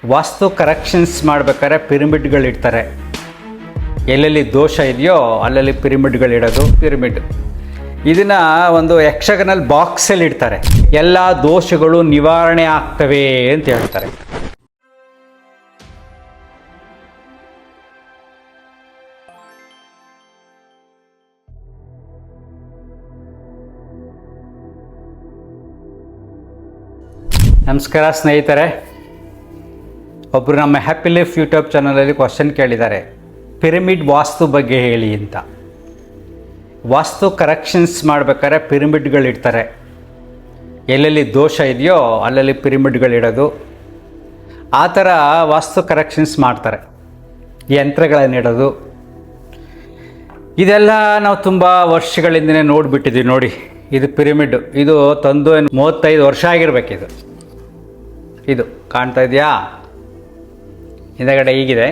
ವಾಸ್ತು corrections ಮಾಡಬೇಕಾದ್ರೆ ಪಿರಮಿಡ್ಗಳಿಡ್ತಾರೆ. ಎಲ್ಲೆಲ್ಲಿ ದೋಷ ಇದೆಯೋ ಅಲ್ಲಲ್ಲಿ ಪಿರಮಿಡ್ಗಳಿಡೋದು. ಇದನ್ನು ಒಂದು ಯಕ್ಷಗನಲ್ ಬಾಕ್ಸಲ್ಲಿ ಇಡ್ತಾರೆ. ಎಲ್ಲ ದೋಷಗಳು ನಿವಾರಣೆ ಆಗ್ತವೆ ಅಂತ ಹೇಳ್ತಾರೆ. ನಮಸ್ಕಾರ ಸ್ನೇಹಿತರೆ, ಒಬ್ಬರು ನಮ್ಮ ಹ್ಯಾಪಿ ಲೈಫ್ ಯೂಟ್ಯೂಬ್ ಚಾನಲಲ್ಲಿ ಕ್ವಶನ್ ಕೇಳಿದ್ದಾರೆ, ಪಿರಮಿಡ್ ವಾಸ್ತು ಬಗ್ಗೆ ಹೇಳಿ ಅಂತ. ವಾಸ್ತು ಕರೆಕ್ಷನ್ಸ್ ಮಾಡಬೇಕಾದ್ರೆ ಪಿರಮಿಡ್ಗಳಿಡ್ತಾರೆ. ಎಲ್ಲೆಲ್ಲಿ ದೋಷ ಇದೆಯೋ ಅಲ್ಲಲ್ಲಿ ಪಿರಮಿಡ್ಗಳಿಡೋದು. ಆ ಥರ ವಾಸ್ತು ಕರೆಕ್ಷನ್ಸ್ ಮಾಡ್ತಾರೆ, ಯಂತ್ರಗಳನ್ನಿಡೋದು. ಇದೆಲ್ಲ ನಾವು ತುಂಬ ವರ್ಷಗಳಿಂದನೇ ನೋಡಿಬಿಟ್ಟಿದ್ದೀವಿ. ನೋಡಿ, ಇದು ಪಿರಮಿಡ್. ಇದು ತಂದು 35 ವರ್ಷ ಆಗಿರಬೇಕಿದು. ಇದು ಕಾಣ್ತಾ ಇದೆಯಾ? ಹಿಂದಗಡೆ ಹೀಗಿದೆ.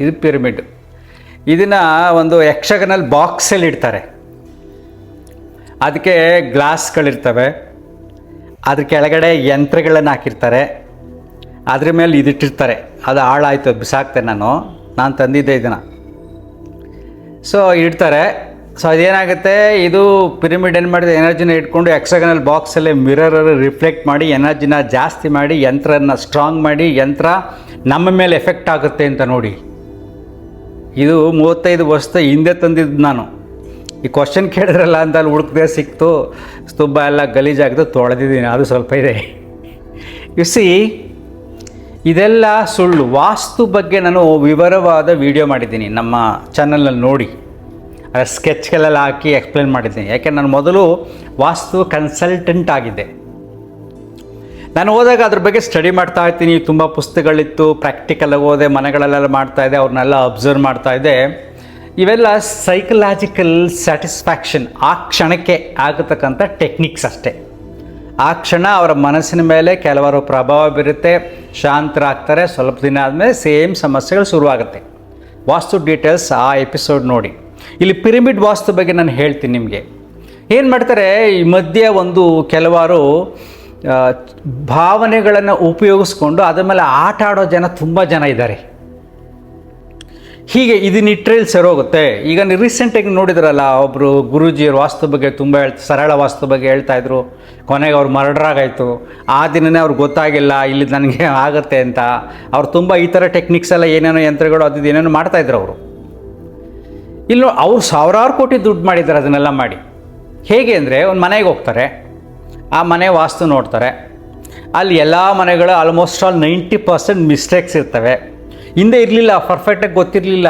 ಇದು ಪಿರಮಿಡ್. ಇದನ್ನು ಒಂದು ಯಕ್ಷಗನಲ್ ಬಾಕ್ಸಲ್ಲಿ ಇಡ್ತಾರೆ. ಅದಕ್ಕೆ ಗ್ಲಾಸ್ಗಳಿರ್ತವೆ. ಅದ್ರ ಕೆಳಗಡೆ ಯಂತ್ರಗಳನ್ನು ಹಾಕಿರ್ತಾರೆ. ಅದ್ರ ಮೇಲೆ ಇದಿಟ್ಟಿರ್ತಾರೆ. ಅದು ಹಾಳಾಯಿತು, ಬಿಸಾಕ್ತೆ ನಾನು ತಂದಿದ್ದೆ ಇದನ್ನು. ಸೊ ಇಡ್ತಾರೆ. ಸೊ ಅದೇನಾಗುತ್ತೆ, ಇದು ಪಿರಮಿಡ್ ಏನು ಮಾಡಿದೆ, ಎನರ್ಜಿನ ಇಟ್ಕೊಂಡು ಯಕ್ಷಗನಲ್ ಬಾಕ್ಸಲ್ಲೇ ಮಿರರಲ್ಲಿ ರಿಫ್ಲೆಕ್ಟ್ ಮಾಡಿ ಎನರ್ಜಿನ ಜಾಸ್ತಿ ಮಾಡಿ ಯಂತ್ರನ ಸ್ಟ್ರಾಂಗ್ ಮಾಡಿ ಯಂತ್ರ ನಮ್ಮ ಮೇಲೆ ಎಫೆಕ್ಟ್ ಆಗುತ್ತೆ ಅಂತ. ನೋಡಿ, ಇದು 35 ವರ್ಷದ ಹಿಂದೆ ತಂದಿದ್ದು ನಾನು. ಈ ಕ್ವಶನ್ ಕೇಳಿದ್ರಲ್ಲ ಅಂತ ಅಲ್ಲಿ ಹುಡುಕದೆ ಸಿಕ್ತು. ಸ್ತುಬ್ಬ ಎಲ್ಲ ಗಲೀಜಾಗ್ದು ತೊಳೆದಿದ್ದೀನಿ, ಅದು ಸ್ವಲ್ಪ ಇದೆ. ಸಿ, ಇದೆಲ್ಲ ಸುಳ್ಳು. ವಾಸ್ತು ಬಗ್ಗೆ ನಾನು ವಿವರವಾದ ವಿಡಿಯೋ ಮಾಡಿದ್ದೀನಿ ನಮ್ಮ ಚಾನಲ್ನಲ್ಲಿ, ನೋಡಿ. ಸ್ಕೆಚ್ಗಳೆಲ್ಲ ಹಾಕಿ ಎಕ್ಸ್ಪ್ಲೇನ್ ಮಾಡಿದ್ದೀನಿ. ಯಾಕೆ ನಾನು ಮೊದಲು ವಾಸ್ತು ಕನ್ಸಲ್ಟೆಂಟ್ ಆಗಿದ್ದೆ. ನಾನು ಹೋದಾಗ ಅದ್ರ ಬಗ್ಗೆ ಸ್ಟಡಿ ಮಾಡ್ತಾ ಇರ್ತೀನಿ. ತುಂಬ ಪುಸ್ತಕಗಳಿತ್ತು, ಪ್ರಾಕ್ಟಿಕಲಾಗಿ ಹೋದೆ, ಮನೆಗಳಲ್ಲೆಲ್ಲ ಮಾಡ್ತಾಯಿದ್ದೆ, ಅವ್ರನ್ನೆಲ್ಲ ಅಬ್ಸರ್ವ್ ಮಾಡ್ತಾಯಿದ್ದೆ. ಇವೆಲ್ಲ ಸೈಕಲಾಜಿಕಲ್ ಸ್ಯಾಟಿಸ್ಫ್ಯಾಕ್ಷನ್, ಆ ಕ್ಷಣಕ್ಕೆ ಆಗತಕ್ಕಂಥ ಟೆಕ್ನಿಕ್ಸ್ ಅಷ್ಟೇ. ಆ ಕ್ಷಣ ಅವರ ಮನಸ್ಸಿನ ಮೇಲೆ ಕೆಲವರು ಪ್ರಭಾವ ಬೀರುತ್ತೆ, ಶಾಂತರಾಗ್ತಾರೆ. ಸ್ವಲ್ಪ ದಿನ ಆದಮೇಲೆ ಸೇಮ್ ಸಮಸ್ಯೆಗಳು ಶುರುವಾಗುತ್ತೆ. ವಾಸ್ತು ಡೀಟೇಲ್ಸ್ ಆ ಎಪಿಸೋಡ್ ನೋಡಿ. ಇಲ್ಲಿ ಪಿರಮಿಡ್ ವಾಸ್ತು ಬಗ್ಗೆ ನಾನು ಹೇಳ್ತೀನಿ ನಿಮಗೆ. ಏನು ಮಾಡ್ತಾರೆ, ಈ ಮಧ್ಯೆ ಒಂದು ಕೆಲವಾರು ಭಾವನೆಗಳನ್ನು ಉಪಯೋಗಿಸ್ಕೊಂಡು ಅದ್ರ ಮೇಲೆ ಆಟ ಆಡೋ ಜನ ತುಂಬ ಜನ ಇದ್ದಾರೆ. ಹೀಗೆ ಇದನ್ನಿಟ್ಟರೆ ಇಲ್ಲಿ ಸರೋಗುತ್ತೆ. ಈಗ ನೀವು ರೀಸೆಂಟಾಗಿ ನೋಡಿದ್ರಲ್ಲ, ಒಬ್ಬರು ಗುರೂಜಿಯವ್ರ ವಾಸ್ತು ಬಗ್ಗೆ ತುಂಬ ಸರಳ ವಾಸ್ತು ಬಗ್ಗೆ ಹೇಳ್ತಾಯಿದ್ರು. ಕೊನೆಗೆ ಅವ್ರು ಮರ್ಡರ್ ಆಗಾಯಿತು. ಆ ದಿನವೇ ಅವ್ರಿಗೆ ಗೊತ್ತಾಗಿಲ್ಲ ಇಲ್ಲಿ ನನಗೆ ಆಗುತ್ತೆ ಅಂತ. ಅವ್ರು ತುಂಬ ಈ ಥರ ಟೆಕ್ನಿಕ್ಸ್ ಎಲ್ಲ ಏನೇನೋ ಯಂತ್ರಗಳು ಅದು ಏನೇನೋ ಮಾಡ್ತಾಯಿದ್ರು ಅವರು. ಇಲ್ಲೂ ಅವ್ರು ಸಾವಿರಾರು ಕೋಟಿ ದುಡ್ಡು ಮಾಡಿದ್ದಾರೆ ಅದನ್ನೆಲ್ಲ ಮಾಡಿ. ಹೇಗೆ ಅಂದರೆ, ಒಂದು ಮನೆಗೆ ಹೋಗ್ತಾರೆ, ಆ ಮನೆ ವಾಸ್ತು ನೋಡ್ತಾರೆ. ಅಲ್ಲಿ ಎಲ್ಲ ಮನೆಗಳು ಆಲ್ಮೋಸ್ಟ್ ಆಲ್ 90% ಮಿಸ್ಟೇಕ್ಸ್ ಇರ್ತವೆ. ಹಿಂದೆ ಇರಲಿಲ್ಲ, ಪರ್ಫೆಕ್ಟಾಗಿ ಗೊತ್ತಿರಲಿಲ್ಲ.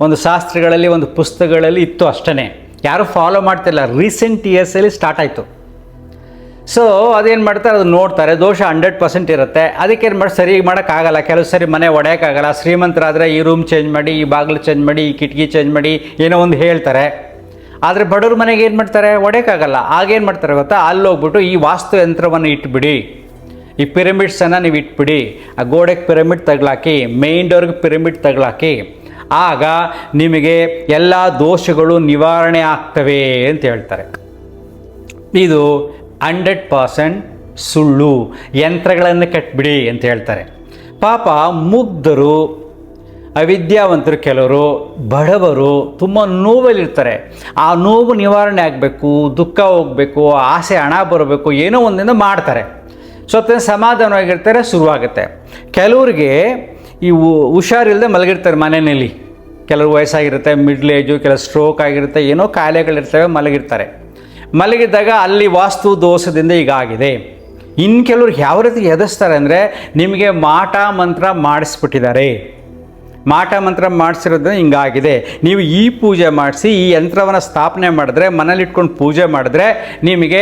ಒಂದು ಶಾಸ್ತ್ರಗಳಲ್ಲಿ, ಒಂದು ಪುಸ್ತಕಗಳಲ್ಲಿ ಇತ್ತು ಅಷ್ಟೇ. ಯಾರೂ ಫಾಲೋ ಮಾಡ್ತಿಲ್ಲ. ರೀಸೆಂಟ್ ಇಯರ್ಸಲ್ಲಿ ಸ್ಟಾರ್ಟ್ ಆಯಿತು. ಸೊ ಅದೇನು ಮಾಡ್ತಾರೆ, ಅದು ನೋಡ್ತಾರೆ. ದೋಷ 100% ಇರುತ್ತೆ. ಅದಕ್ಕೇನು ಮಾಡಿ ಸರಿ ಮಾಡೋಕ್ಕಾಗಲ್ಲ. ಕೆಲವು ಸರಿ ಮನೆ ಒಡೆಯೋಕ್ಕಾಗಲ್ಲ. ಶ್ರೀಮಂತರಾದರೆ ಈ ರೂಮ್ ಚೇಂಜ್ ಮಾಡಿ, ಈ ಬಾಗಿಲು ಚೇಂಜ್ ಮಾಡಿ, ಈ ಕಿಟಕಿ ಚೇಂಜ್ ಮಾಡಿ, ಏನೋ ಒಂದು ಹೇಳ್ತಾರೆ. ಆದರೆ ಬಡವ್ರ ಮನೆಗೆ ಏನು ಮಾಡ್ತಾರೆ, ಒಡೆಯೋಕ್ಕಾಗಲ್ಲ. ಆಗೇನು ಮಾಡ್ತಾರೆ ಗೊತ್ತಾ, ಅಲ್ಲಿ ಹೋಗ್ಬಿಟ್ಟು ಈ ವಾಸ್ತು ಯಂತ್ರವನ್ನು ಇಟ್ಬಿಡಿ, ಈ ಪಿರಮಿಡ್ಸನ್ನು ನೀವು ಇಟ್ಬಿಡಿ. ಆ ಗೋಡೆಗೆ ಪಿರಮಿಡ್ ತಗಲಾಕಿ, ಮೇನ್ ಡೋರ್ಗೆ ಪಿರಮಿಡ್ ತಗಲಾಕಿ. ಆಗ ನಿಮಗೆ ಎಲ್ಲ ದೋಷಗಳು ನಿವಾರಣೆ ಆಗ್ತವೆ ಅಂತ ಹೇಳ್ತಾರೆ. ಇದು 100% ಸುಳ್ಳು. ಯಂತ್ರಗಳನ್ನು ಕಟ್ಬಿಡಿ ಅಂತ ಹೇಳ್ತಾರೆ. ಪಾಪ ಮುಗ್ಧರು, ಅವಿದ್ಯಾವಂತರು, ಕೆಲವರು ಬಡವರು ತುಂಬ ನೋವಲ್ಲಿರ್ತಾರೆ. ಆ ನೋವು ನಿವಾರಣೆ ಆಗಬೇಕು, ದುಃಖ ಹೋಗಬೇಕು, ಆಸೆ ಹಣ ಬರಬೇಕು, ಏನೋ ಒಂದಿಂದ ಮಾಡ್ತಾರೆ. ಸ್ವಲ್ಪ ಸಮಾಧಾನವಾಗಿರ್ತಾರೆ, ಶುರುವಾಗುತ್ತೆ. ಕೆಲವರಿಗೆ ಈ ಹುಷಾರಿಲ್ಲದೆ ಮಲಗಿರ್ತಾರೆ ಮನೆಯಲ್ಲಿ. ಕೆಲವರು ವಯಸ್ಸಾಗಿರುತ್ತೆ, ಮಿಡ್ಲ್ ಏಜು, ಕೆಲವು ಸ್ಟ್ರೋಕ್ ಆಗಿರುತ್ತೆ, ಏನೋ ಕಾಯಿಲೆಗಳಿರ್ತವೆ, ಮಲಗಿರ್ತಾರೆ. ಮಲಗಿದ್ದಾಗ ಅಲ್ಲಿ ವಾಸ್ತು ದೋಷದಿಂದ ಈಗ ಆಗಿದೆ. ಇನ್ನು ಕೆಲವ್ರಿಗೆ ಯಾವ ರೀತಿ ಎದುರಿಸ್ತಾರೆ ಅಂದರೆ, ನಿಮಗೆ ಮಾಟ ಮಂತ್ರ ಮಾಡಿಸ್ಬಿಟ್ಟಿದ್ದಾರೆ. ಮಾಟ ಮಂತ್ರ ಮಾಡಿಸಿರೋದ್ರಿಂದ ಹಿಂಗಾಗಿದೆ. ನೀವು ಈ ಪೂಜೆ ಮಾಡಿಸಿ, ಈ ಯಂತ್ರವನ್ನು ಸ್ಥಾಪನೆ ಮಾಡಿದ್ರೆ, ಮನೇಲಿ ಇಟ್ಕೊಂಡು ಪೂಜೆ ಮಾಡಿದ್ರೆ ನಿಮಗೆ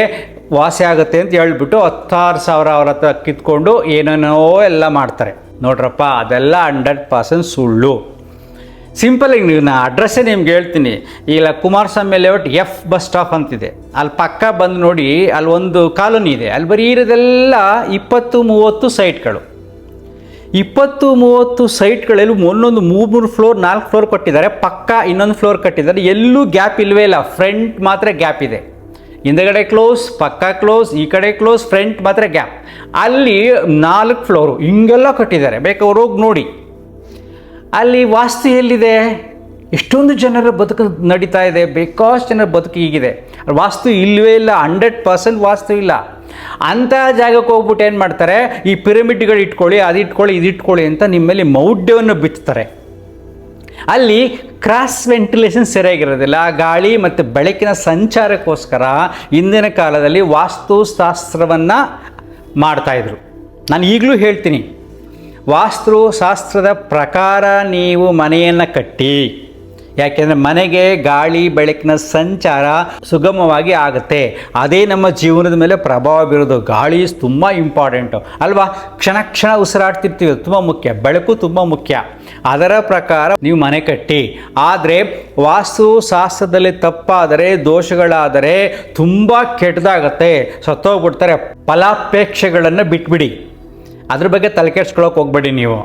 ವಾಸಿ ಆಗುತ್ತೆ ಅಂತ ಹೇಳ್ಬಿಟ್ಟು 16,000 ಅವ್ರ ಹತ್ರ ಕಿತ್ಕೊಂಡು ಏನೇನೋ ಎಲ್ಲ ಮಾಡ್ತಾರೆ. ನೋಡ್ರಪ್ಪ, ಅದೆಲ್ಲ 100% ಸುಳ್ಳು. ಸಿಂಪಲಾಗಿ ನೀವು ಅಡ್ರೆಸ್ಸೇ ನಿಮ್ಗೆ ಹೇಳ್ತೀನಿ. ಈಗ Kumaraswamy layout F bus stop ಅಂತಿದೆ. ಅಲ್ಲಿ ಪಕ್ಕ ಬಂದು ನೋಡಿ, ಅಲ್ಲಿ ಒಂದು ಕಾಲೋನಿ ಇದೆ. ಅಲ್ಲಿ ಬರೀ ಇರೋದೆಲ್ಲ 20-30 ಸೈಟ್ಗಳು. 20-30 ಸೈಟ್ಗಳಲ್ಲಿ ಒಂದೊಂದು 3 ಫ್ಲೋರ್ 4 ಫ್ಲೋರ್ ಕೊಟ್ಟಿದ್ದಾರೆ. ಪಕ್ಕ ಇನ್ನೊಂದು ಫ್ಲೋರ್ ಕಟ್ಟಿದ್ದಾರೆ. ಎಲ್ಲೂ ಗ್ಯಾಪ್ ಇಲ್ಲವೇ ಇಲ್ಲ. ಫ್ರಂಟ್ ಮಾತ್ರ ಗ್ಯಾಪ್ ಇದೆ. ಹಿಂದಗಡೆ ಕ್ಲೋಸ್, ಪಕ್ಕ ಕ್ಲೋಸ್, ಈ ಕಡೆ ಕ್ಲೋಸ್, ಫ್ರಂಟ್ ಮಾತ್ರ ಗ್ಯಾಪ್. ಅಲ್ಲಿ 4 ಫ್ಲೋರು ಹಿಂಗೆಲ್ಲ ಕಟ್ಟಿದ್ದಾರೆ, ಬೇಕಾದ್ರೆ ಹೋಗಿ ನೋಡಿ. ಅಲ್ಲಿ ವಾಸ್ತು ಎಲ್ಲಿದೆ? ಎಷ್ಟೊಂದು ಜನರ ಬದುಕು ನಡೀತಾ ಇದೆ, ಬೇಕಾಷ್ಟು ಜನರ ಬದುಕು ಹೀಗಿದೆ. ವಾಸ್ತು ಇಲ್ಲವೇ ಇಲ್ಲ, 100% ವಾಸ್ತು ಇಲ್ಲ. ಅಂಥ ಜಾಗಕ್ಕೆ ಹೋಗ್ಬಿಟ್ಟು ಏನು ಮಾಡ್ತಾರೆ, ಈ ಪಿರಮಿಡ್ಗಳು ಇಟ್ಕೊಳ್ಳಿ, ಅದು ಇಟ್ಕೊಳ್ಳಿ, ಇದು ಇಟ್ಕೊಳ್ಳಿ ಅಂತ ನಿಮ್ಮ ಮೇಲೆ ಮೌಢ್ಯವನ್ನು ಬಿತ್ತಾರೆ. ಅಲ್ಲಿ ಕ್ರಾಸ್ ವೆಂಟಿಲೇಷನ್ ಸರಿಯಾಗಿರೋದಿಲ್ಲ. ಗಾಳಿ ಮತ್ತು ಬೆಳಕಿನ ಸಂಚಾರಕ್ಕೋಸ್ಕರ ಹಿಂದಿನ ಕಾಲದಲ್ಲಿ ವಾಸ್ತುಶಾಸ್ತ್ರವನ್ನು ಮಾಡ್ತಾಯಿದ್ರು. ನಾನು ಈಗಲೂ ಹೇಳ್ತೀನಿ, ವಾಸ್ತುಶಾಸ್ತ್ರದ ಪ್ರಕಾರ ನೀವು ಮನೆಯನ್ನು ಕಟ್ಟಿ. ಯಾಕೆಂದರೆ ಮನೆಗೆ ಗಾಳಿ ಬೆಳಕಿನ ಸಂಚಾರ ಸುಗಮವಾಗಿ ಆಗುತ್ತೆ. ಅದೇ ನಮ್ಮ ಜೀವನದ ಮೇಲೆ ಪ್ರಭಾವ ಬೀರೋದು. ಗಾಳಿ ತುಂಬ ಇಂಪಾರ್ಟೆಂಟು ಅಲ್ವಾ? ಕ್ಷಣ ಕ್ಷಣ ಉಸಿರಾಡ್ತಿರ್ತೀವಿ, ತುಂಬ ಮುಖ್ಯ. ಬೆಳಕು ತುಂಬ ಮುಖ್ಯ. ಅದರ ಪ್ರಕಾರ ನೀವು ಮನೆ ಕಟ್ಟಿ. ಆದರೆ ವಾಸ್ತುಶಾಸ್ತ್ರದಲ್ಲಿ ತಪ್ಪಾದರೆ, ದೋಷಗಳಾದರೆ ತುಂಬ ಕೆಟ್ಟದಾಗತ್ತೆ, ಸತ್ತೋಗ್ಬಿಡ್ತಾರೆ. ಫಲಾಪೇಕ್ಷೆಗಳನ್ನು ಬಿಟ್ಬಿಡಿ, ಅದ್ರ ಬಗ್ಗೆ ತಲೆ ಕೆಡ್ಸ್ಕೊಳ್ಳೋಕೆ ಹೋಗ್ಬೇಡಿ ನೀವು.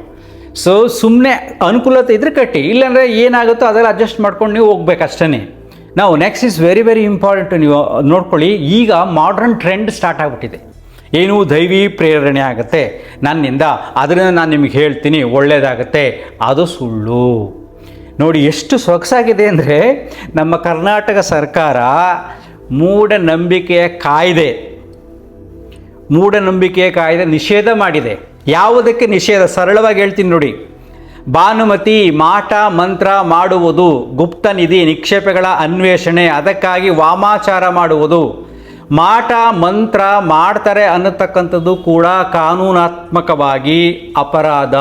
ಸೊ ಸುಮ್ಮನೆ ಅನುಕೂಲತೆ ಇದ್ರೆ ಕಟ್ಟಿ, ಇಲ್ಲಾಂದರೆ ಏನಾಗುತ್ತೋ ಅದೆಲ್ಲ ಅಡ್ಜಸ್ಟ್ ಮಾಡ್ಕೊಂಡು ನೀವು ಹೋಗ್ಬೇಕಷ್ಟೇ. ನಾವು next is very very important. ನೀವು ನೋಡ್ಕೊಳ್ಳಿ, ಈಗ ಮಾಡ್ರನ್ ಟ್ರೆಂಡ್ ಸ್ಟಾರ್ಟ್ ಆಗಿಬಿಟ್ಟಿದೆ. ಏನು ದೈವಿ ಪ್ರೇರಣೆ ಆಗುತ್ತೆ ನನ್ನಿಂದ, ಅದರಿಂದ ನಾನು ನಿಮಗೆ ಹೇಳ್ತೀನಿ ಒಳ್ಳೆಯದಾಗತ್ತೆ. ಅದು ಸುಳ್ಳು. ನೋಡಿ ಎಷ್ಟು ಸೊಗಸಾಗಿದೆ ಅಂದರೆ, ನಮ್ಮ ಕರ್ನಾಟಕ ಸರ್ಕಾರ ಮೂಢನಂಬಿಕೆಯ ಕಾಯ್ದೆ ನಿಷೇಧ ಮಾಡಿದೆ. ಯಾವುದಕ್ಕೆ ನಿಷೇಧ? ಸರಳವಾಗಿ ಹೇಳ್ತೀನಿ ನೋಡಿ. ಭಾನುಮತಿ ಮಾಟ ಮಂತ್ರ ಮಾಡುವುದು, ಗುಪ್ತ ನಿಧಿ ನಿಕ್ಷೇಪಗಳ ಅನ್ವೇಷಣೆ, ಅದಕ್ಕಾಗಿ ವಾಮಾಚಾರ ಮಾಡುವುದು, ಮಾಟ ಮಂತ್ರ ಮಾಡ್ತಾರೆ ಅನ್ನತಕ್ಕಂಥದ್ದು ಕೂಡ ಕಾನೂನಾತ್ಮಕವಾಗಿ ಅಪರಾಧ.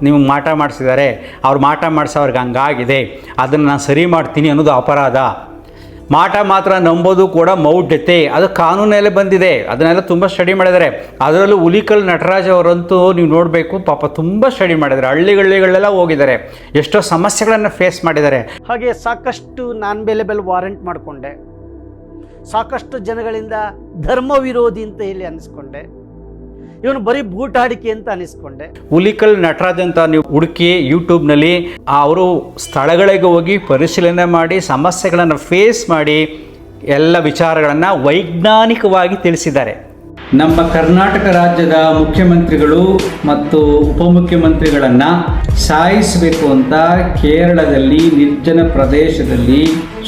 ನೀವು ಮಾಟ ಮಾಡಿಸಿದ್ದಾರೆ, ಅವ್ರು ಮಾಟ ಮಾಡಿಸೋರ್ಗೆ ಹಂಗಾಗಿದೆ, ಅದನ್ನು ನಾನು ಸರಿ ಮಾಡ್ತೀನಿ ಅನ್ನೋದು ಅಪರಾಧ. ಮಾಟ ಮಾತ್ರ ನಂಬೋದು ಕೂಡ ಮೌಢ್ಯತೆ, ಅದು ಕಾನೂನಲ್ಲೇ ಬಂದಿದೆ. ಅದನ್ನೆಲ್ಲ ತುಂಬ ಸ್ಟಡಿ ಮಾಡಿದ್ದಾರೆ. ಅದರಲ್ಲೂ ಹುಲಿಕಲ್ ನಟರಾಜ್ ಅವರಂತೂ ನೀವು ನೋಡಬೇಕು, ಪಾಪ ತುಂಬ ಸ್ಟಡಿ ಮಾಡಿದ್ದಾರೆ. ಹಳ್ಳಿಗಳೆಲ್ಲ ಹೋಗಿದ್ದಾರೆ, ಎಷ್ಟೋ ಸಮಸ್ಯೆಗಳನ್ನು ಫೇಸ್ ಮಾಡಿದ್ದಾರೆ. ಹಾಗೆ ಸಾಕಷ್ಟು ನಾನ್ ಬೇಲೆಬಲ್ ವಾರೆಂಟ್ ಮಾಡಿಕೊಂಡೆ, ಸಾಕಷ್ಟು ಜನಗಳಿಂದ ಧರ್ಮ ವಿರೋಧಿ ಅಂತ ಹೇಳಿ ಅನ್ನಿಸ್ಕೊಂಡೆ, ಇವನು ಬರೀ ಬೂಟಾಡಿಕೆ ಅಂತ ಅನಿಸ್ಕೊಂಡೆ. ಹುಲಿಕಲ್ ನಟರಾಜ್ ಅಂತ ನೀವು ಹುಡುಕಿ ಯೂಟ್ಯೂಬ್ನಲ್ಲಿ ಅವರು ಸ್ಥಳಗಳಿಗೆ ಹೋಗಿ ಪರಿಶೀಲನೆ ಮಾಡಿ ಸಮಸ್ಯೆಗಳನ್ನು ಫೇಸ್ ಮಾಡಿ ಎಲ್ಲ ವಿಚಾರಗಳನ್ನು ವೈಜ್ಞಾನಿಕವಾಗಿ ತಿಳಿಸಿದ್ದಾರೆ. ನಮ್ಮ ಕರ್ನಾಟಕ ರಾಜ್ಯದ ಮುಖ್ಯಮಂತ್ರಿಗಳು ಮತ್ತು ಉಪಮುಖ್ಯಮಂತ್ರಿಗಳನ್ನು ಸಾಯಿಸಬೇಕು ಅಂತ ಕೇರಳದಲ್ಲಿ ನಿರ್ಜನ ಪ್ರದೇಶದಲ್ಲಿ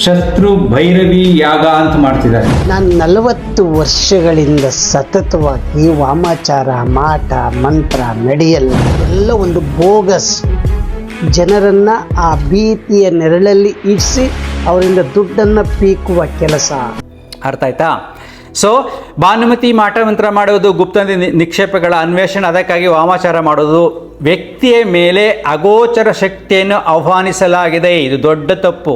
ಶತ್ರು ಭೈರವಿ ಯಾಗ ಅಂತ ಮಾಡ್ತಿದ್ದಾರೆ. ನಾನು 40 ವರ್ಷಗಳಿಂದ ಸತತವಾಗಿ ವಾಮಾಚಾರ, ಮಾಟ, ಮಂತ್ರ ನಡೆಯಲ್ಲ, ಎಲ್ಲ ಒಂದು ಬೋಗಸ್ ಜನರನ್ನ ಆ ಭೀತಿಯ ನೆರಳಲ್ಲಿ ಇರಿಸಿ ಅವರಿಂದ ದುಡ್ಡನ್ನು ಪೀಕುವ ಕೆಲಸ. ಅರ್ಥ ಆಯ್ತಾ? ಸೊ ಭಾನುಮತಿ ಮಾಟ ಮಂತ್ರ ಮಾಡೋದು, ಗುಪ್ತ ನಿಕ್ಷೇಪಗಳ ಅನ್ವೇಷಣೆ, ಅದಕ್ಕಾಗಿ ವಾಮಾಚಾರ ಮಾಡೋದು, ವ್ಯಕ್ತಿಯ ಮೇಲೆ ಅಗೋಚರ ಶಕ್ತಿಯನ್ನು ಆಹ್ವಾನಿಸಲಾಗಿದೆ. ಇದು ದೊಡ್ಡ ತಪ್ಪು.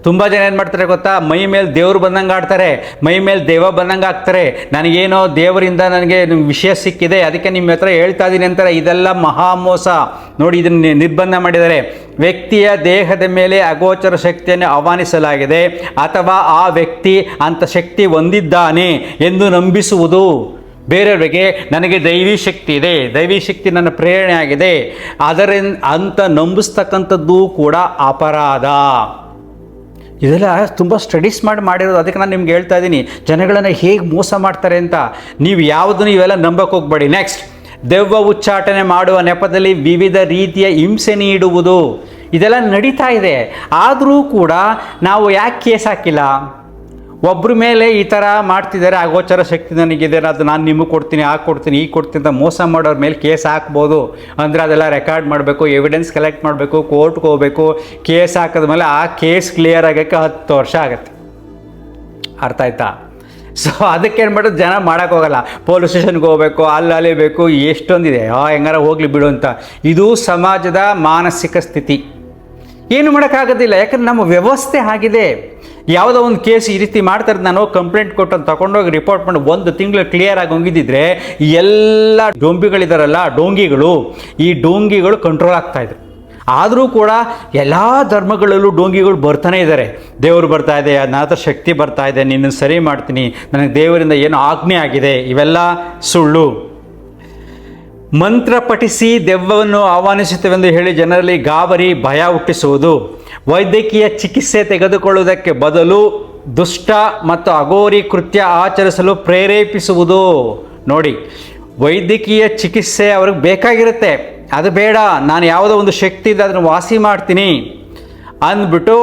ತುಂಬ ಜನ ಏನು ಮಾಡ್ತಾರೆ ಗೊತ್ತಾ? ಮೈ ಮೇಲೆ ದೇವರು ಬಂದಂಗೆ ಆಡ್ತಾರೆ, ಮೈ ಮೇಲೆ ದೇವ ಬಂದಂಗೆ ಆಗ್ತಾರೆ. ನನಗೇನೋ ದೇವರಿಂದ ನನಗೆ ವಿಷಯ ಸಿಕ್ಕಿದೆ, ಅದಕ್ಕೆ ನಿಮ್ಮ ಹತ್ರ ಹೇಳ್ತಾ ಇದ್ದೀನಿ ಅಂತಾರೆ. ಇದೆಲ್ಲ ಮಹಾಮೋಸ. ನೋಡಿ, ಇದನ್ನು ನಿರ್ಬಂಧ ಮಾಡಿದ್ದಾರೆ. ವ್ಯಕ್ತಿಯ ದೇಹದ ಮೇಲೆ ಅಗೋಚರ ಶಕ್ತಿಯನ್ನು ಆಹ್ವಾನಿಸಲಾಗಿದೆ ಅಥವಾ ಆ ವ್ಯಕ್ತಿ ಅಂಥ ಶಕ್ತಿ ಹೊಂದಿದ್ದಾನೆ ಎಂದು ನಂಬಿಸುವುದು. ಬೇರೆಯವರಿಗೆ ನನಗೆ ದೈವಿ ಶಕ್ತಿ ಇದೆ, ದೈವಿ ಶಕ್ತಿ ನನ್ನ ಪ್ರೇರಣೆ ಆಗಿದೆ, ಅದರಿಂದ ಅಂತ ನಂಬಿಸ್ತಕ್ಕಂಥದ್ದು ಕೂಡ ಅಪರಾಧ. ಇದೆಲ್ಲ ತುಂಬ ಸ್ಟಡೀಸ್ ಮಾಡಿರೋದು. ಅದಕ್ಕೆ ನಾನು ನಿಮ್ಗೆ ಹೇಳ್ತಾ ಇದ್ದೀನಿ, ಜನಗಳನ್ನು ಹೇಗೆ ಮೋಸ ಮಾಡ್ತಾರೆ ಅಂತ. ನೀವು ಯಾವುದನ್ನು ಇವೆಲ್ಲ ನಂಬಕ್ಕೆ ಹೋಗಬೇಡಿ. ನೆಕ್ಸ್ಟ್, ದೆವ್ವ ಉಚ್ಚಾಟನೆ ಮಾಡುವ ನೆಪದಲ್ಲಿ ವಿವಿಧ ರೀತಿಯ ಹಿಂಸೆ ನೀಡುವುದು, ಇದೆಲ್ಲ ನಡೀತಾ ಇದೆ. ಆದರೂ ಕೂಡ ನಾವು ಯಾಕೆ ಕೇಸ್ ಹಾಕಿಲ್ಲ? ಒಬ್ಬರ ಮೇಲೆ ಈ ಥರ ಮಾಡ್ತಿದ್ದಾರೆ, ಅಗೋಚರ ಶಕ್ತಿ ನನಗಿದೆ, ಅದು ನಾನು ನಿಮಗೆ ಕೊಡ್ತೀನಿ, ಆ ಕೊಡ್ತೀನಿ, ಈ ಕೊಡ್ತೀನಿ ಅಂತ ಮೋಸ ಮಾಡೋರ ಮೇಲೆ ಕೇಸ್ ಹಾಕ್ಬೋದು. ಅಂದರೆ ಅದೆಲ್ಲ ರೆಕಾರ್ಡ್ ಮಾಡಬೇಕು, ಎವಿಡೆನ್ಸ್ ಕಲೆಕ್ಟ್ ಮಾಡಬೇಕು, ಕೋರ್ಟ್ಗೆ ಹೋಗಬೇಕು. ಕೇಸ್ ಹಾಕಿದ್ಮೇಲೆ ಆ ಕೇಸ್ ಕ್ಲಿಯರ್ ಆಗೋಕ್ಕೆ 10 ವರ್ಷ ಆಗುತ್ತೆ. ಅರ್ಥ ಆಯ್ತಾ? ಸೊ ಅದಕ್ಕೇನು ಮಾಡೋದು, ಜನ ಮಾಡೋಕ್ಕೋಗಲ್ಲ. ಪೊಲೀಸ್ ಸ್ಟೇಷನ್ಗೆ ಹೋಗಬೇಕು, ಅಲ್ಲಿ ಅಲಿಬೇಕು, ಎಷ್ಟೊಂದಿದೆ. ಹೆಂಗಾರ ಹೋಗಲಿ ಬಿಡು ಅಂತ. ಇದು ಸಮಾಜದ ಮಾನಸಿಕ ಸ್ಥಿತಿ. ಏನು ಮಾಡೋಕ್ಕಾಗೋದಿಲ್ಲ, ಯಾಕಂದ್ರೆ ನಮ್ಮ ವ್ಯವಸ್ಥೆ ಆಗಿದೆ. ಯಾವುದೋ ಒಂದು ಕೇಸ್ ಈ ರೀತಿ ಮಾಡ್ತಾರೆ, ನಾನು ಕಂಪ್ಲೇಂಟ್ ಕೊಟ್ಟು ತಗೊಂಡೋಗಿ ರಿಪೋರ್ಟ್ ಮಾಡಿ 1 ತಿಂಗಳು ಕ್ಲಿಯರ್ ಆಗಿ ಹೋಗಿದ್ದಿದ್ರೆ ಎಲ್ಲ ಡೊಂಬಿಗಳಿದಾರಲ್ಲ, ಡೋಂಗಿಗಳು, ಈ ಡೋಂಗಿಗಳು ಕಂಟ್ರೋಲ್ ಆಗ್ತಾಯಿದ್ರು. ಆದರೂ ಕೂಡ ಎಲ್ಲ ಧರ್ಮಗಳಲ್ಲೂ ಡೋಂಗಿಗಳು ಬರ್ತಾನೆ ಇದ್ದಾರೆ. ದೇವರು ಬರ್ತಾ ಇದೆ, ನನ್ನ ಹತ್ರ ಶಕ್ತಿ ಬರ್ತಾ ಇದೆ, ನಿನ್ನನ್ನು ಸರಿ ಮಾಡ್ತೀನಿ, ನನಗೆ ದೇವರಿಂದ ಏನೋ ಆಜ್ಞೆ ಆಗಿದೆ, ಇವೆಲ್ಲ ಸುಳ್ಳು. ಮಂತ್ರ ಪಠಿಸಿ ದೆವ್ವವನ್ನು ಆಹ್ವಾನಿಸುತ್ತವೆಂದು ಹೇಳಿ ಜನರಲ್ಲಿ ಗಾಬರಿ ಭಯ ಹುಟ್ಟಿಸುವುದು, ವೈದ್ಯಕೀಯ ಚಿಕಿತ್ಸೆ ತೆಗೆದುಕೊಳ್ಳುವುದಕ್ಕೆ ಬದಲು ದುಷ್ಟ ಮತ್ತು ಅಘೋರಿ ಕೃತ್ಯ ಆಚರಿಸಲು ಪ್ರೇರೇಪಿಸುವುದು. ನೋಡಿ, ವೈದ್ಯಕೀಯ ಚಿಕಿತ್ಸೆ ಅವ್ರಿಗೆ ಬೇಕಾಗಿರುತ್ತೆ, ಅದು ಬೇಡ, ನಾನು ಯಾವುದೋ ಒಂದು ಶಕ್ತಿ ಇದೆ ಅದನ್ನು ವಾಸಿ ಮಾಡ್ತೀನಿ ಅಂದ್ಬಿಟ್ಟು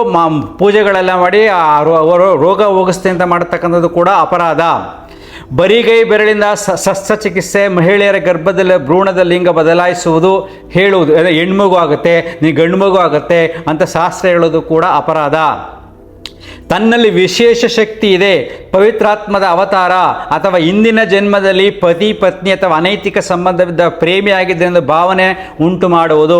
ಪೂಜೆಗಳೆಲ್ಲ ಮಾಡಿ ಆ ರೋಗ ಹೋಗಿಸ್ತೆ ಅಂತ ಮಾಡತಕ್ಕಂಥದ್ದು ಕೂಡ ಅಪರಾಧ. ಬರಿಗೈ ಬೆರಳಿಂದ ಶಸ್ತ್ರಚಿಕಿತ್ಸೆ, ಮಹಿಳೆಯರ ಗರ್ಭದಲ್ಲಿ ಭ್ರೂಣದ ಲಿಂಗ ಬದಲಾಯಿಸುವುದು, ಹೇಳುವುದು ಹೆಣ್ಮಗು ಆಗುತ್ತೆ, ನೀ ಗಂಡು ಮಗು ಆಗುತ್ತೆ ಅಂತ ಶಾಸ್ತ್ರ ಹೇಳೋದು ಕೂಡ ಅಪರಾಧ. ತನ್ನಲ್ಲಿ ವಿಶೇಷ ಶಕ್ತಿ ಇದೆ, ಪವಿತ್ರಾತ್ಮದ ಅವತಾರ ಅಥವಾ ಇಂದಿನ ಜನ್ಮದಲ್ಲಿ ಪತಿ ಪತ್ನಿ ಅಥವಾ ಅನೈತಿಕ ಸಂಬಂಧವಿದ್ದ ಪ್ರೇಮಿಯಾಗಿದ್ದ ಎಂದು ಭಾವನೆ ಉಂಟು ಮಾಡುವುದು.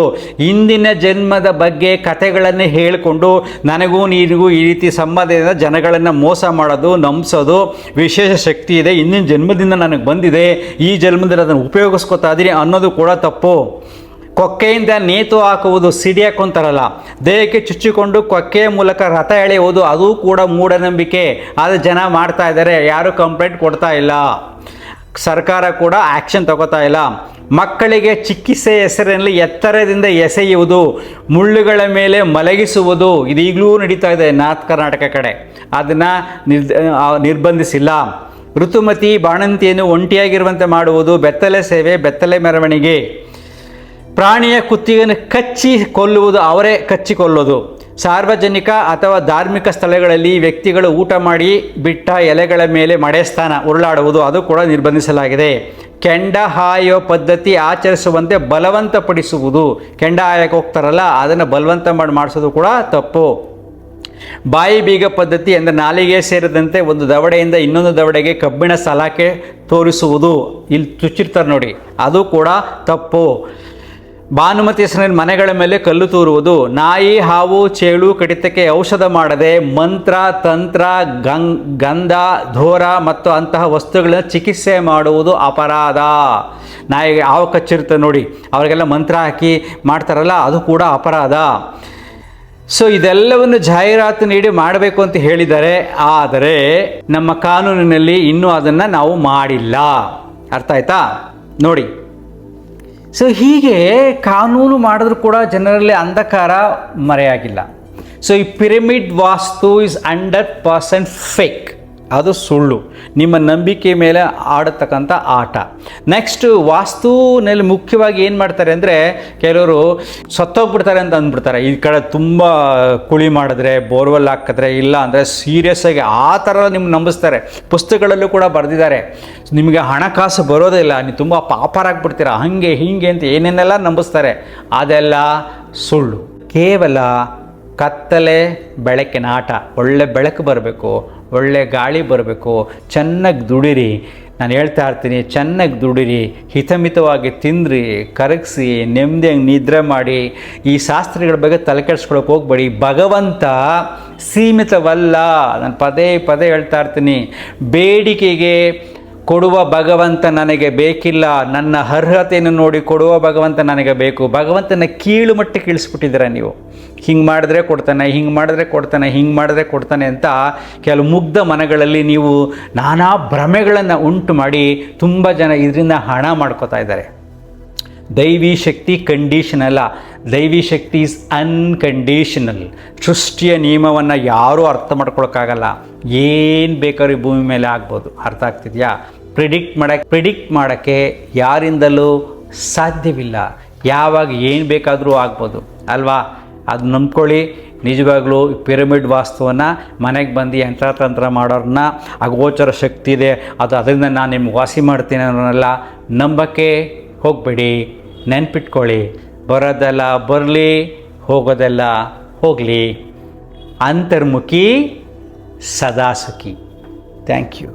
ಇಂದಿನ ಜನ್ಮದ ಬಗ್ಗೆ ಕಥೆಗಳನ್ನು ಹೇಳಿಕೊಂಡು ನನಗೂ ನೀರಿಗೂ ಈ ರೀತಿ ಸಂಬಂಧದಿಂದ ಜನಗಳನ್ನು ಮೋಸ ಮಾಡೋದು, ನಂಬಿಸೋದು, ವಿಶೇಷ ಶಕ್ತಿ ಇದೆ, ಇಂದಿನ ಜನ್ಮದಿಂದ ನನಗೆ ಬಂದಿದೆ, ಈ ಜನ್ಮದಲ್ಲಿ ಅದನ್ನು ಉಪಯೋಗಿಸ್ಕೊತಾ ಇದ್ದೀನಿ ಅನ್ನೋದು ಕೂಡ ತಪ್ಪು. ಕೊಕ್ಕೆಯಿಂದ ನೇತು ಹಾಕುವುದು, ಸಿಡಿ ಹಾಕೊಂತಾರಲ್ಲ, ದೇಹಕ್ಕೆ ಚುಚ್ಚಿಕೊಂಡು ಕೊಕ್ಕೆಯ ಮೂಲಕ ರಥ ಎಳೆಯುವುದು, ಅದು ಕೂಡ ಮೂಢನಂಬಿಕೆ. ಅದು ಜನ ಮಾಡ್ತಾ ಇದ್ದಾರೆ, ಯಾರೂ ಕಂಪ್ಲೇಂಟ್ ಕೊಡ್ತಾ ಇಲ್ಲ, ಸರ್ಕಾರ ಕೂಡ ಆ್ಯಕ್ಷನ್ ತಗೋತಾ ಇಲ್ಲ. ಮಕ್ಕಳಿಗೆ ಚಿಕಿತ್ಸೆ ಹೆಸರಿನಲ್ಲಿ ಎತ್ತರದಿಂದ ಎಸೆಯುವುದು, ಮುಳ್ಳುಗಳ ಮೇಲೆ ಮಲಗಿಸುವುದು, ಇದು ಈಗಲೂ ನಡೀತಾ ಇದೆ ನಾರ್ತ್ ಕರ್ನಾಟಕ ಕಡೆ, ಅದನ್ನು ನಿರ್ಬಂಧಿಸಿಲ್ಲ. ಋತುಮತಿ ಬಾಣಂತಿಯನ್ನು ಒಂಟಿಯಾಗಿರುವಂತೆ ಮಾಡುವುದು, ಬೆತ್ತಲೆ ಸೇವೆ, ಬೆತ್ತಲೆ ಮೆರವಣಿಗೆ. ಪ್ರಾಣಿಯ ಕುತ್ತಿಗೆಯನ್ನು ಕಚ್ಚಿ ಕೊಲ್ಲುವುದು, ಅವರೇ ಕಚ್ಚಿ ಕೊಲ್ಲೋದು. ಸಾರ್ವಜನಿಕ ಅಥವಾ ಧಾರ್ಮಿಕ ಸ್ಥಳಗಳಲ್ಲಿ ವ್ಯಕ್ತಿಗಳು ಊಟ ಮಾಡಿ ಬಿಟ್ಟ ಎಲೆಗಳ ಮೇಲೆ ಮಡೆಸ್ನಾನ ಉರುಳಾಡುವುದು, ಅದು ಕೂಡ ನಿರ್ಬಂಧಿಸಲಾಗಿದೆ. ಕೆಂಡ ಹಾಯೋ ಪದ್ಧತಿ ಆಚರಿಸುವಂತೆ ಬಲವಂತಪಡಿಸುವುದು, ಕೆಂಡ ಹಾಯಕ್ಕೆ ಹೋಗ್ತಾರಲ್ಲ ಅದನ್ನು ಬಲವಂತ ಮಾಡಿಸೋದು ಕೂಡ ತಪ್ಪು. ಬಾಯಿ ಬೀಗ ಪದ್ಧತಿ ಅಂದರೆ ನಾಲಿಗೆ ಸೇರಿದಂತೆ ಒಂದು ದವಡೆಯಿಂದ ಇನ್ನೊಂದು ದವಡೆಗೆ ಕಬ್ಬಿಣ ಸಲಾಕೆ ತೋರಿಸುವುದು, ಇಲ್ಲಿ ಚುಚ್ಚಿರ್ತಾರೆ ನೋಡಿ, ಅದು ಕೂಡ ತಪ್ಪು. ಭಾನುಮತಿ ಹೆಸರಿನ ಮನೆಗಳ ಮೇಲೆ ಕಲ್ಲು ತೂರುವುದು, ನಾಯಿ ಹಾವು ಚೇಳು ಕಡಿತಕ್ಕೆ ಔಷಧ ಮಾಡದೆ ಮಂತ್ರ ತಂತ್ರ ಗಂಧ ಧೋರ ಮತ್ತು ಅಂತಹ ವಸ್ತುಗಳನ್ನು ಚಿಕಿತ್ಸೆ ಮಾಡುವುದು ಅಪರಾಧ. ನಾಯಿಗೆ ಹಾವು ಕಚ್ಚಿರುತ್ತೆ ನೋಡಿ, ಅವರಿಗೆಲ್ಲ ಮಂತ್ರ ಹಾಕಿ ಮಾಡ್ತಾರಲ್ಲ, ಅದು ಕೂಡ ಅಪರಾಧ. ಸೊ ಇದೆಲ್ಲವನ್ನು ಜಾಹೀರಾತು ನೀಡಿ ಮಾಡಬೇಕು ಅಂತ ಹೇಳಿದ್ದಾರೆ, ಆದರೆ ನಮ್ಮ ಕಾನೂನಿನಲ್ಲಿ ಇನ್ನೂ ಅದನ್ನು ನಾವು ಮಾಡಿಲ್ಲ. ಅರ್ಥ ಆಯ್ತಾ? ನೋಡಿ, ಸೊ ಹೀಗೆ ಕಾನೂನು ಮಾಡಿದ್ರೂ ಕೂಡ ಜನರಲ್ಲಿ ಅಂಧಕಾರ ಮರೆಯಾಗಿಲ್ಲ. ಸೊ ಈ ಪಿರಮಿಡ್ ವಾಸ್ತು ಇಸ್ 100% ಫೇಕ್, ಅದು ಸುಳ್ಳು, ನಿಮ್ಮ ನಂಬಿಕೆ ಮೇಲೆ ಆಡತಕ್ಕಂಥ ಆಟ. ನೆಕ್ಸ್ಟು ವಾಸ್ತುನಲ್ಲಿ ಮುಖ್ಯವಾಗಿ ಏನು ಮಾಡ್ತಾರೆ ಅಂದರೆ, ಕೆಲವರು ಸತ್ತೋಗ್ಬಿಡ್ತಾರೆ ಅಂತ ಅಂದ್ಬಿಡ್ತಾರೆ. ಈ ಕಡೆ ತುಂಬ ಕುಳಿ ಮಾಡಿದ್ರೆ, ಬೋರ್ವೆಲ್ ಹಾಕಿದ್ರೆ, ಇಲ್ಲ ಅಂದರೆ ಸೀರಿಯಸ್ ಆಗಿ ಆ ಥರ ನಿಮ್ಗೆ ನಂಬಿಸ್ತಾರೆ. ಪುಸ್ತಕಗಳಲ್ಲೂ ಕೂಡ ಬರೆದಿದ್ದಾರೆ, ನಿಮಗೆ ಹಣಕಾಸು ಬರೋದಿಲ್ಲ, ನೀವು ತುಂಬ ಪಾಪರಾಗ್ಬಿಡ್ತೀರ, ಹಾಗೆ ಹೀಗೆ ಅಂತ ಏನೇನೆಲ್ಲ ನಂಬಿಸ್ತಾರೆ. ಅದೆಲ್ಲ ಸುಳ್ಳು, ಕೇವಲ ಕತ್ತಲೆ ಬೆಳಕಿನ ಆಟ. ಒಳ್ಳೆ ಬೆಳಕು ಬರಬೇಕು, ಒಳ್ಳೆ ಗಾಳಿ ಬರಬೇಕು, ಚೆನ್ನಾಗಿ ದುಡಿರಿ. ನಾನು ಹೇಳ್ತಾ ಇರ್ತೀನಿ, ಚೆನ್ನಾಗಿ ದುಡಿರಿ, ಹಿತಮಿತವಾಗಿ ತಿಂದ್ರಿ, ಕರಗಿಸಿ, ನೆಮ್ಮದಿಯಾಗಿ ನಿದ್ರೆ ಮಾಡಿ. ಈ ಶಾಸ್ತ್ರಗಳ ಬಗ್ಗೆ ತಲೆ ಕೆಡಿಸ್ಕೊಳಕ್ಕೆ ಹೋಗ್ಬೇಡಿ. ಭಗವಂತ ಸೀಮಿತವಲ್ಲ, ನಾನು ಪದೇ ಪದೇ ಹೇಳ್ತಾ ಇರ್ತೀನಿ. ಬೇಡಿಕೆಗೆ ಕೊಡುವ ಭಗವಂತ ನನಗೆ ಬೇಕಿಲ್ಲ, ನನ್ನ ಅರ್ಹತೆಯನ್ನು ನೋಡಿ ಕೊಡುವ ಭಗವಂತ ನನಗೆ ಬೇಕು. ಭಗವಂತನ ಕೀಳು ಮಟ್ಟಕ್ಕೆ ಇಳಿಸ್ಬಿಟ್ಟಿದ್ದೀರ ನೀವು. ಹಿಂಗೆ ಮಾಡಿದ್ರೆ ಕೊಡ್ತಾನೆ, ಹಿಂಗೆ ಮಾಡಿದ್ರೆ ಕೊಡ್ತಾನೆ, ಹಿಂಗೆ ಮಾಡಿದ್ರೆ ಕೊಡ್ತಾನೆ ಅಂತ ಕೆಲವು ಮುಗ್ಧ ಮನಗಳಲ್ಲಿ ನೀವು ನಾನಾ ಭ್ರಮೆಗಳನ್ನು ಉಂಟು ಮಾಡಿ ತುಂಬ ಜನ ಇದರಿಂದ ಹಣ ಮಾಡ್ಕೋತಾ ಇದ್ದಾರೆ. ದೈವಿ ಶಕ್ತಿ ಕಂಡೀಷನ್ ಅಲ್ಲ, ದೈವಿ ಶಕ್ತಿ ಈಸ್ ಅನ್ಕಂಡೀಷನಲ್. ಸೃಷ್ಟಿಯ ನಿಯಮವನ್ನು ಯಾರೂ ಅರ್ಥ ಮಾಡ್ಕೊಳಕ್ಕಾಗಲ್ಲ. ಏನು ಬೇಕಾದ್ರೂ ಈ ಭೂಮಿ ಮೇಲೆ ಆಗ್ಬೋದು. ಅರ್ಥ ಆಗ್ತಿದೆಯಾ? ಪ್ರಿಡಿಕ್ಟ್ ಮಾಡೋಕ್ಕೆ ಯಾರಿಂದಲೂ ಸಾಧ್ಯವಿಲ್ಲ. ಯಾವಾಗ ಏನು ಬೇಕಾದರೂ ಆಗ್ಬೋದು ಅಲ್ವಾ? ಅದು ನಂಬ್ಕೊಳ್ಳಿ. ನಿಜವಾಗ್ಲೂ ಪಿರಮಿಡ್ ವಾಸ್ತುವನ್ನು ಮನೆಗೆ ಬಂದು ಯಂತ್ರತಂತ್ರ ಮಾಡೋರನ್ನ ಅಗೋಚರ ಶಕ್ತಿ ಇದೆ, ಅದರಿಂದ ನಾನು ನಿಮ್ಗೆ ವಾಸಿ ಮಾಡ್ತೀನಿ ಅನ್ನೋನೆಲ್ಲ ನಂಬಕ್ಕೆ ಹೋಗಬೇಡಿ. ನೆನ್ಪಿಟ್ಕೊಳ್ಳಿ, ಬರೋದೆಲ್ಲ ಬರಲಿ, ಹೋಗೋದೆಲ್ಲ ಹೋಗಲಿ. ಅಂತರ್ಮುಖಿ ಸದಾ ಸುಖಿ. Thank you.